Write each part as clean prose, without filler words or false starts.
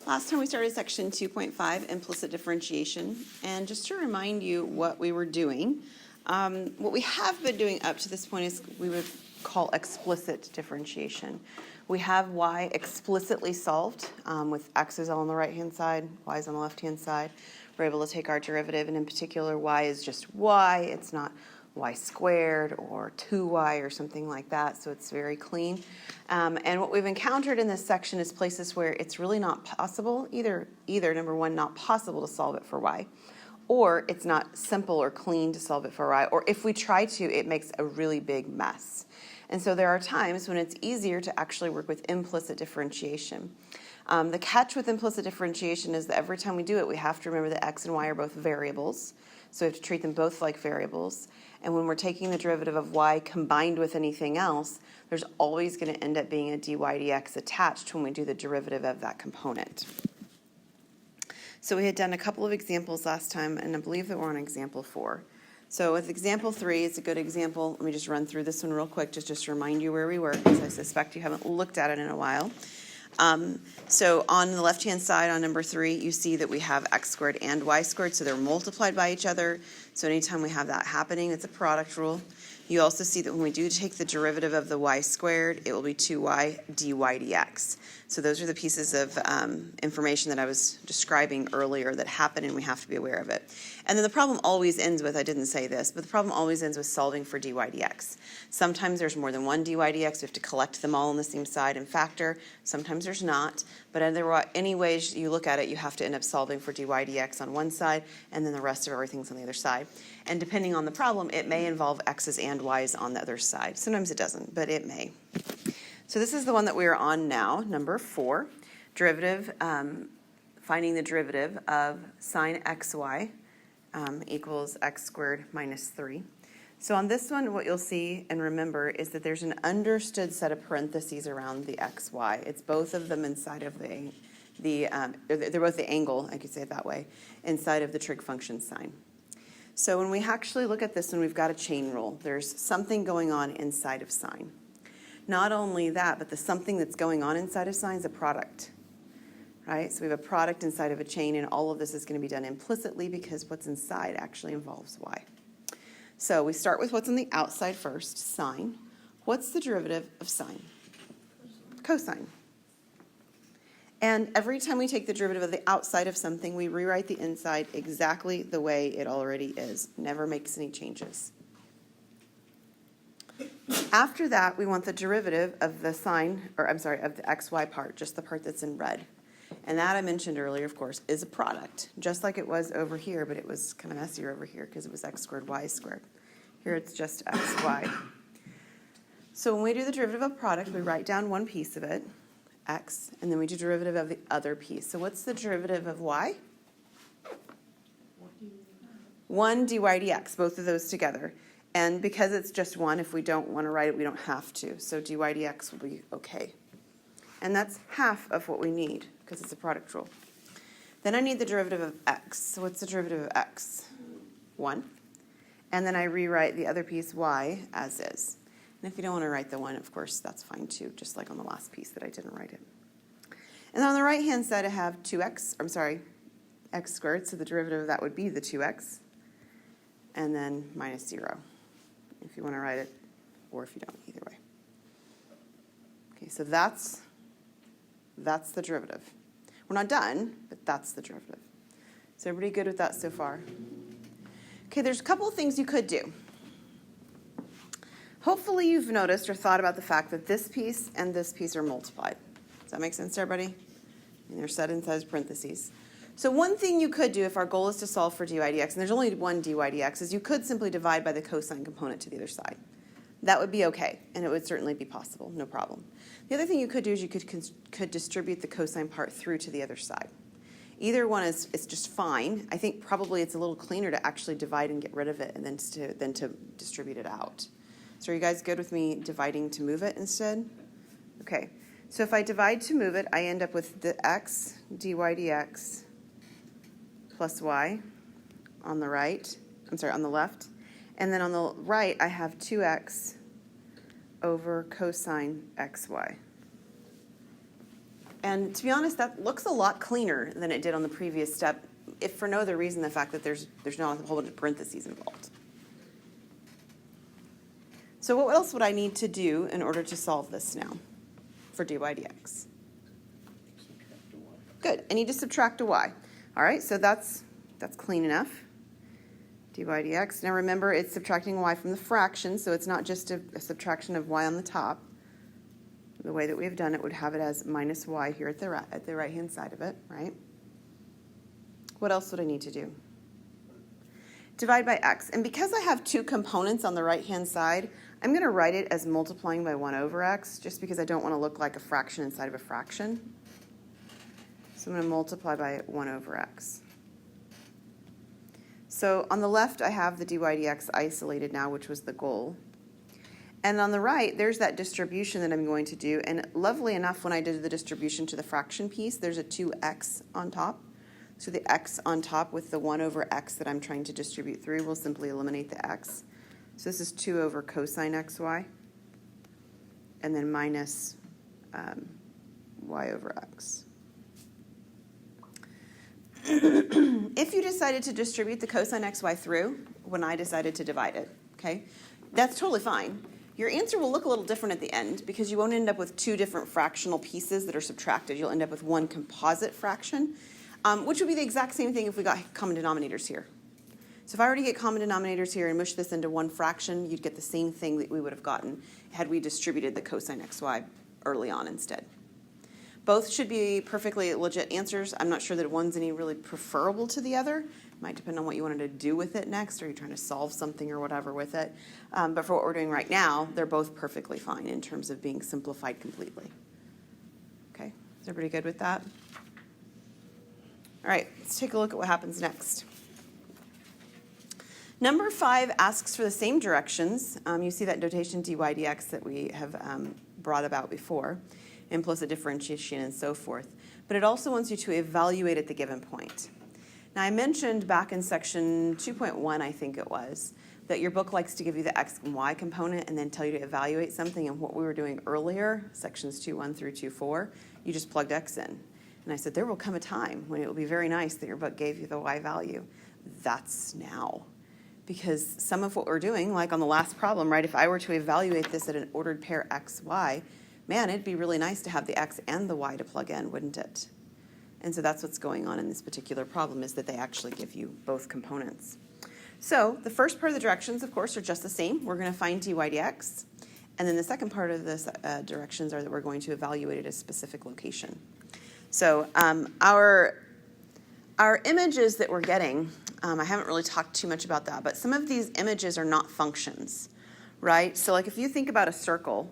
Last time we started section 2.5, implicit differentiation, and just to remind you what we were doing, what we have been doing up to this point is we would call explicit differentiation. We have y explicitly solved with x's on the right-hand side, y's on the left-hand side. We're able to take our derivative, and in particular, y is just y. It's not y squared or 2y or something like that, so it's very clean. And what we've encountered in this section is places where it's really not possible, either number one, not possible to solve it for y, or it's not simple or clean to solve it for y, or if we try to, it makes a really big mess. And so there are times when it's easier to actually work with implicit differentiation. The catch with implicit differentiation is that every time we do it, we have to remember that x and y are both variables. So we have to treat them both like variables. And when we're taking the derivative of y combined with anything else, there's always going to end up being a dy dx attached when we do the derivative of that component. So we had done a couple of examples last time, and I believe that we're on example 4. So with example 3, it's a good example. Let me just run through this one real quick, just to remind you where we were, because I suspect you haven't looked at it in a while. So on the left-hand side on number 3, you see that we have x squared and y squared, so they're multiplied by each other. So anytime we have that happening, it's a product rule. You also see that when we do take the derivative of the y squared, it will be 2y dy dx. So those are the pieces of information that I was describing earlier that happen, and we have to be aware of it. And then the problem always ends with, I didn't say this, but the problem always ends with solving for dy dx. Sometimes there's more than one dy dx. We have to collect them all on the same side and factor. Sometimes there's not. But any ways you look at it, you have to end up solving for dy dx on one side, and then the rest of everything's on the other side. And depending on the problem, it may involve x's and y's on the other side. Sometimes it doesn't, but it may. So this is the one that we are on now, number 4. Derivative, finding the derivative of sine xy equals x squared minus 3. So on this one, what you'll see and remember is that there's an understood set of parentheses around the xy. It's both of them inside of they're both the angle, I could say it that way, inside of the trig function sine. So when we actually look at this one, we've got a chain rule. There's something going on inside of sine. Not only that, but the something that's going on inside of sine is a product, right? So we have a product inside of a chain, and all of this is going to be done implicitly because what's inside actually involves y. So we start with what's on the outside first, sine. What's the derivative of sine? Cosine. And every time we take the derivative of the outside of something, we rewrite the inside exactly the way it already is. Never makes any changes. After that, we want the derivative of the sine, of the xy part, just the part that's in red. And that I mentioned earlier, of course, is a product, just like it was over here, but it was kind of messier over here because it was x squared, y squared. Here it's just xy. So when we do the derivative of product, we write down one piece of it, x, and then we do derivative of the other piece. So what's the derivative of y? 1 dy dx, both of those together. And because it's just one, if we don't want to write it, we don't have to. So dy dx will be okay. And that's half of what we need because it's a product rule. Then I need the derivative of x. So what's the derivative of x? 1. And then I rewrite the other piece, y, as is. And if you don't want to write the 1, of course, that's fine too, just like on the last piece that I didn't write it. And then on the right-hand side, I have x squared. So the derivative of that would be the 2x. And then minus 0, if you want to write it, or if you don't, either way. Okay, so that's the derivative. We're not done, but that's the derivative. Is everybody good with that so far? Okay, there's a couple of things you could do. Hopefully you've noticed or thought about the fact that this piece and this piece are multiplied. Does that make sense to everybody? And they're set inside parentheses. So one thing you could do if our goal is to solve for dy dx, and there's only one dy dx, is you could simply divide by the cosine component to the other side. That would be okay, and it would certainly be possible, no problem. The other thing you could do is you could distribute the cosine part through to the other side. Either one is just fine. I think probably it's a little cleaner to actually divide and get rid of it and then to distribute it out. So are you guys good with me dividing to move it instead? Okay, so if I divide to move it, I end up with the x dy dx plus y on the left. And then on the right, I have 2x over cosine xy. And to be honest, that looks a lot cleaner than it did on the previous step, if for no other reason the fact that there's not a whole bunch of parentheses involved. So what else would I need to do in order to solve this now for dy dx? Good. I need to subtract a y. All right, so that's clean enough. Dy dx. Now remember, it's subtracting y from the fraction, so it's not just a subtraction of y on the top. The way that we have done it would have it as minus y here at the right-hand side of it, right? What else would I need to do? Divide by x. And because I have two components on the right-hand side, I'm going to write it as multiplying by 1 over x, just because I don't want to look like a fraction inside of a fraction. So I'm going to multiply by 1 over x. So on the left, I have the dy dx isolated now, which was the goal. And on the right, there's that distribution that I'm going to do. And lovely enough, when I did the distribution to the fraction piece, there's a 2x on top. So the x on top with the 1 over x that I'm trying to distribute through will simply eliminate the x. So this is 2 over cosine xy. And then minus y over x. If you decided to distribute the cosine xy through when I decided to divide it, okay, that's totally fine. Your answer will look a little different at the end because you won't end up with two different fractional pieces that are subtracted. You'll end up with one composite fraction, which would be the exact same thing if we got common denominators here. So if I were to get common denominators here and mush this into one fraction, you'd get the same thing that we would have gotten had we distributed the cosine xy early on instead. Both should be perfectly legit answers. I'm not sure that one's any really preferable to the other. It might depend on what you wanted to do with it next, or you're trying to solve something or whatever with it. But for what we're doing right now, they're both perfectly fine in terms of being simplified completely. Okay, is everybody good with that? All right, let's take a look at what happens next. Number 5 asks for the same directions. You see that notation dy dx that we have brought about before. Implicit differentiation and so forth. But it also wants you to evaluate at the given point. Now I mentioned back in section 2.1, I think it was, that your book likes to give you the x and y component and then tell you to evaluate something. And what we were doing earlier, sections 2.1 through 2.4, you just plugged x in. And I said, there will come a time when it will be very nice that your book gave you the y value. That's now. Because some of what we're doing, like on the last problem, right, if I were to evaluate this at an ordered pair x, y, man, it'd be really nice to have the x and the y to plug in, wouldn't it? And so that's what's going on in this particular problem, is that they actually give you both components. So the first part of the directions, of course, are just the same. We're going to find dy dx. And then the second part of this directions are that we're going to evaluate it at a specific location. So our images that we're getting, I haven't really talked too much about that, but some of these images are not functions, right? So like if you think about a circle,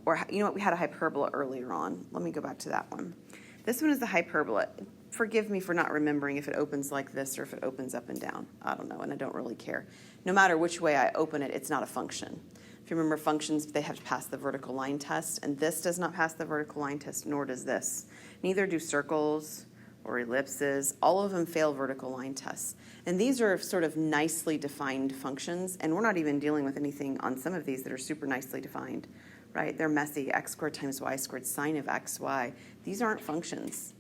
or you know what, we had a hyperbola earlier on. Let me go back to that one. This one is the hyperbola. Forgive me for not remembering if it opens like this or if it opens up and down. I don't know, and I don't really care. No matter which way I open it, it's not a function. If you remember functions, they have to pass the vertical line test, and this does not pass the vertical line test, nor does this. Neither do circles or ellipses. All of them fail vertical line tests. And these are sort of nicely defined functions, and we're not even dealing with anything on some of these that are super nicely defined. Right? They're messy, x squared times y squared sine of xy. These aren't functions,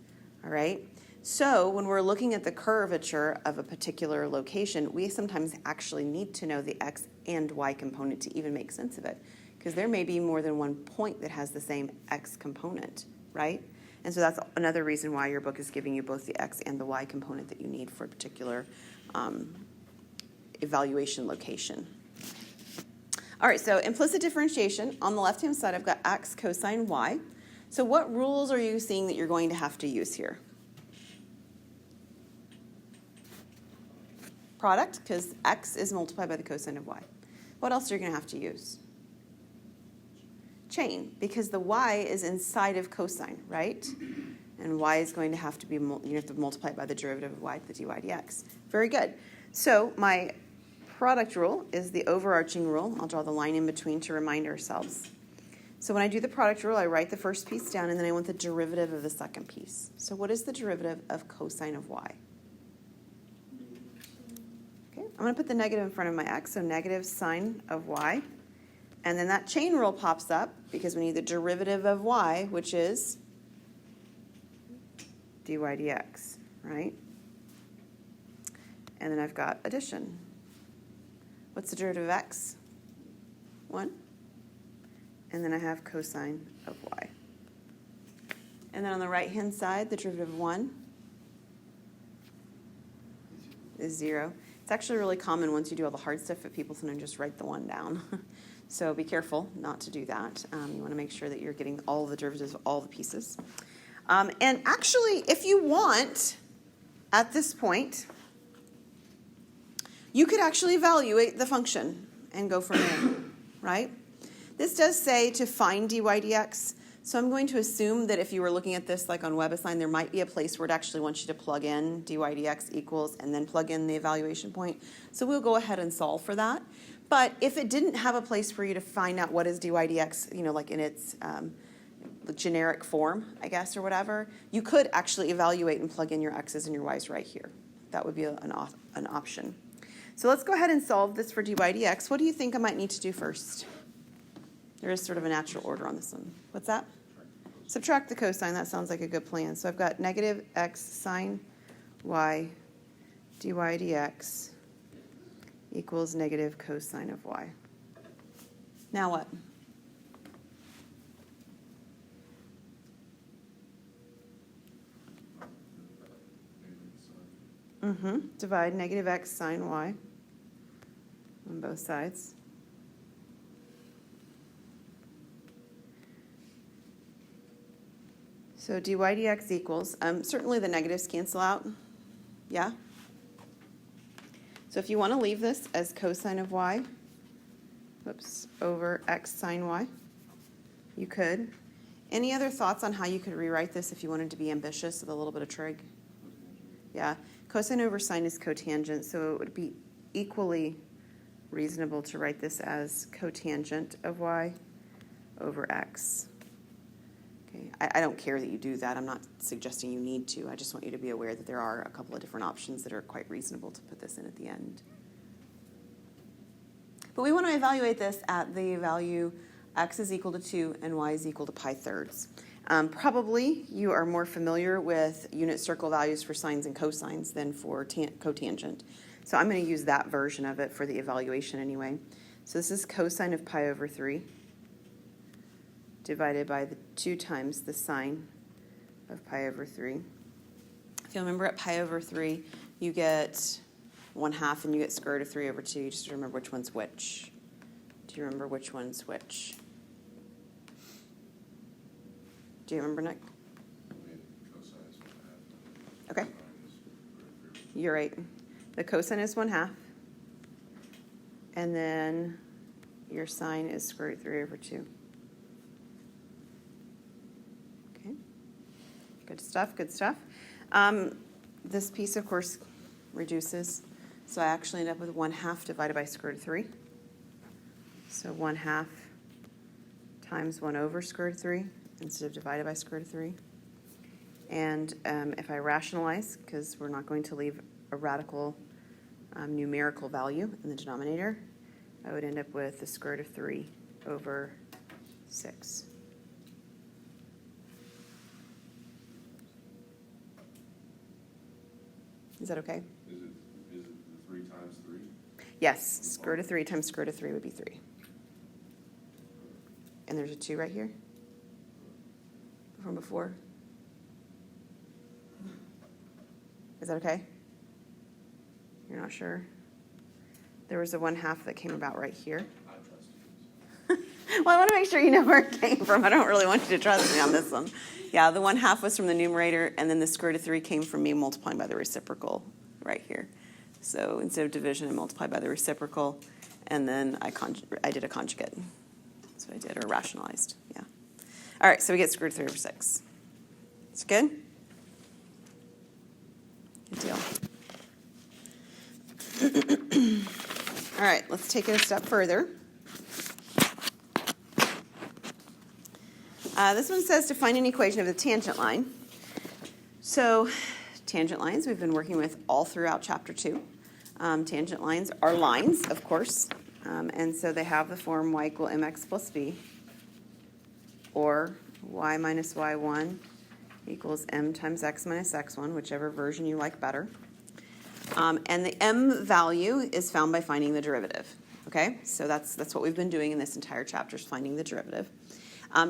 all right? So when we're looking at the curvature of a particular location, we sometimes actually need to know the x and y component to even make sense of it, because there may be more than one point that has the same x component, right? And so that's another reason why your book is giving you both the x and the y component that you need for a particular evaluation location. All right, so implicit differentiation. On the left-hand side, I've got x cosine y. So what rules are you seeing that you're going to have to use here? Product, because x is multiplied by the cosine of y. What else are you going to have to use? Chain, because the y is inside of cosine, right? And y is going to have to be, you have to multiply it by the derivative of y to the dy dx. Very good. So my product rule is the overarching rule. I'll draw the line in between to remind ourselves. So when I do the product rule, I write the first piece down, and then I want the derivative of the second piece. So what is the derivative of cosine of y? Okay, I'm going to put the negative in front of my x, so negative sine of y. And then that chain rule pops up because we need the derivative of y, which is dy dx, right? And then I've got addition. What's the derivative of x? 1. And then I have cosine of y. And then on the right-hand side, the derivative of 1 is 0. It's actually really common once you do all the hard stuff that people sometimes just write the 1 down. So be careful not to do that. You want to make sure that you're getting all the derivatives of all the pieces. And actually, if you want, at this point, you could actually evaluate the function and go from there, right? This does say to find dy dx, so I'm going to assume that if you were looking at this like on WebAssign, there might be a place where it actually wants you to plug in dy dx equals and then plug in the evaluation point. So we'll go ahead and solve for that. But if it didn't have a place for you to find out what is dy dx, like in its generic form, I guess, or whatever, you could actually evaluate and plug in your x's and your y's right here. That would be an option. So let's go ahead and solve this for dy dx. What do you think I might need to do first? There is sort of a natural order on this one. What's that? Subtract the cosine. That sounds like a good plan. So I've got negative x sine y dy dx equals negative cosine of y. Now what? Divide negative x sine y on both sides. So dy dx equals, certainly the negatives cancel out, yeah? So if you want to leave this as cosine of y, over x sine y, you could. Any other thoughts on how you could rewrite this if you wanted to be ambitious with a little bit of trig? Yeah, cosine over sine is cotangent, so it would be equally reasonable to write this as cotangent of y over x. Okay, I don't care that you do that. I'm not suggesting you need to. I just want you to be aware that there are a couple of different options that are quite reasonable to put this in at the end. But we want to evaluate this at the value x is equal to 2 and y is equal to pi thirds. Probably you are more familiar with unit circle values for sines and cosines than for cotangent. So I'm going to use that version of it for the evaluation anyway. So this is cosine of pi over 3 divided by the 2 times the sine of pi over 3. If you remember at pi over 3, you get 1/2 and you get square root of 3 over 2. You just remember which one's which. Do you remember which one's which? Do you remember, Nick? Okay. You're right. The cosine is 1/2. And then your sine is square root of 3 over 2. Okay. Good stuff, good stuff. This piece, of course, reduces. So I actually end up with 1/2 divided by square root of 3. So 1/2 times 1 over square root of 3 instead of divided by square root of 3. And if I rationalize, because we're not going to leave a radical numerical value in the denominator, I would end up with the square root of 3 over 6. Is that okay? Is it the 3 times 3? Yes, square root of 3 times square root of 3 would be 3. And there's a 2 right here from before. Is that okay? You're not sure? There was a 1/2 that came about right here. I trust you. Well, I want to make sure you know where it came from. I don't really want you to trust me on this one. Yeah, the 1/2 was from the numerator, and then the square root of 3 came from me multiplying by the reciprocal right here. So instead of division, I multiplied by the reciprocal, and then I did a conjugate. That's what I did, or rationalized, yeah. All right, so we get square root of 3 over 6. It's good? Good deal. All right, let's take it a step further. This one says to find an equation of the tangent line. So tangent lines we've been working with all throughout Chapter 2. Tangent lines are lines, of course, and so they have the form y equal mx plus b, or y minus y1 equals m times x minus x1, whichever version you like better. And the m value is found by finding the derivative. Okay, so that's what we've been doing in this entire chapter, is finding the derivative.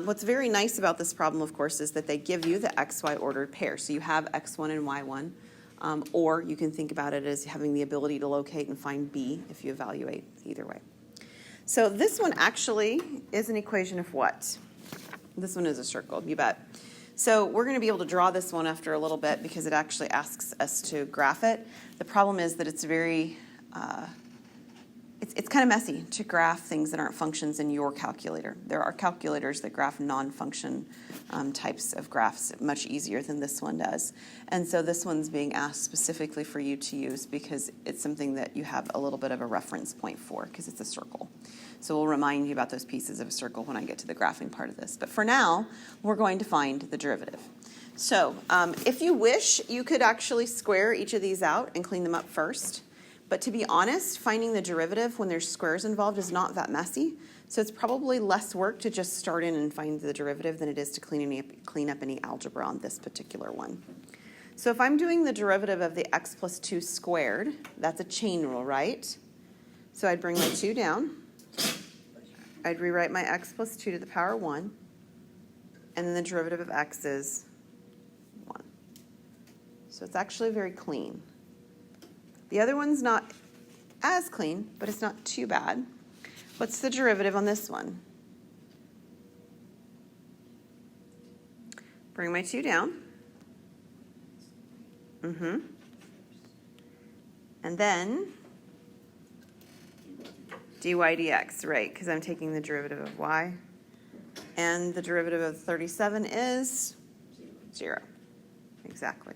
What's very nice about this problem, of course, is that they give you the xy ordered pair. So you have x1 and y1, or you can think about it as having the ability to locate and find b if you evaluate either way. So this one actually is an equation of what? This one is a circle, you bet. So we're going to be able to draw this one after a little bit because it actually asks us to graph it. The problem is that it's very, it's kind of messy to graph things that aren't functions in your calculator. There are calculators that graph non-function types of graphs much easier than this one does. And so this one's being asked specifically for you to use because it's something that you have a little bit of a reference point for because it's a circle. So we'll remind you about those pieces of a circle when I get to the graphing part of this. But for now, we're going to find the derivative. So if you wish, you could actually square each of these out and clean them up first. But to be honest, finding the derivative when there's squares involved is not that messy. So it's probably less work to just start in and find the derivative than it is to clean up any algebra on this particular one. So if I'm doing the derivative of the x plus 2 squared, that's a chain rule, right? So I'd bring my 2 down. I'd rewrite my x plus 2 to the power 1. And then the derivative of x is 1. So it's actually very clean. The other one's not as clean, but it's not too bad. What's the derivative on this one? Bring my 2 down. And then dy dx, right, because I'm taking the derivative of y. And the derivative of 37 is 0. Exactly.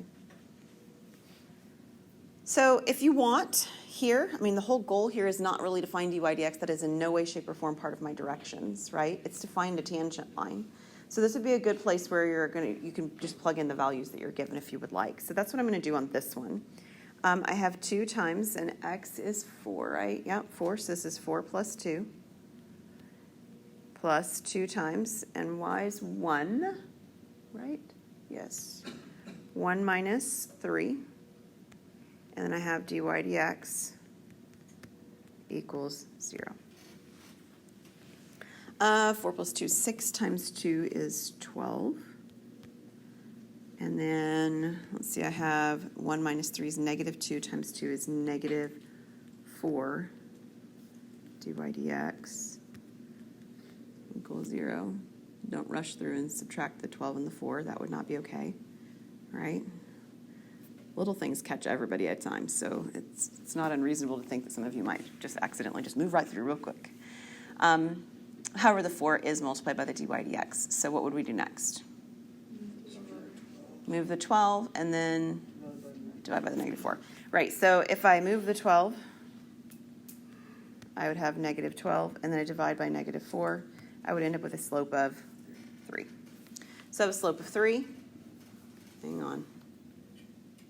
So if you want here, I mean, the whole goal here is not really to find dy dx. That is in no way, shape, or form part of my directions, right? It's to find a tangent line. So this would be a good place where you can just plug in the values that you're given if you would like. So that's what I'm going to do on this one. I have 2 times, and x is 4, right? Yep, 4, so this is 4 plus 2. Plus 2 times, and y is 1, right? Yes. 1 minus 3. And then I have dy dx equals 0. 4 plus 2 is 6 times 2 is 12. And then, let's see, I have 1 minus 3 is negative 2 times 2 is negative 4. Dy dx equals 0. Don't rush through and subtract the 12 and the 4. That would not be okay, right? Little things catch everybody at times, so it's not unreasonable to think that some of you might just accidentally just move right through real quick. However, the 4 is multiplied by the dy dx, so what would we do next? Move the 12 and then divide by the negative 4. Right, so if I move the 12, I would have negative 12, and then I divide by negative 4. I would end up with a slope of 3. So I have a slope of 3. Hang on.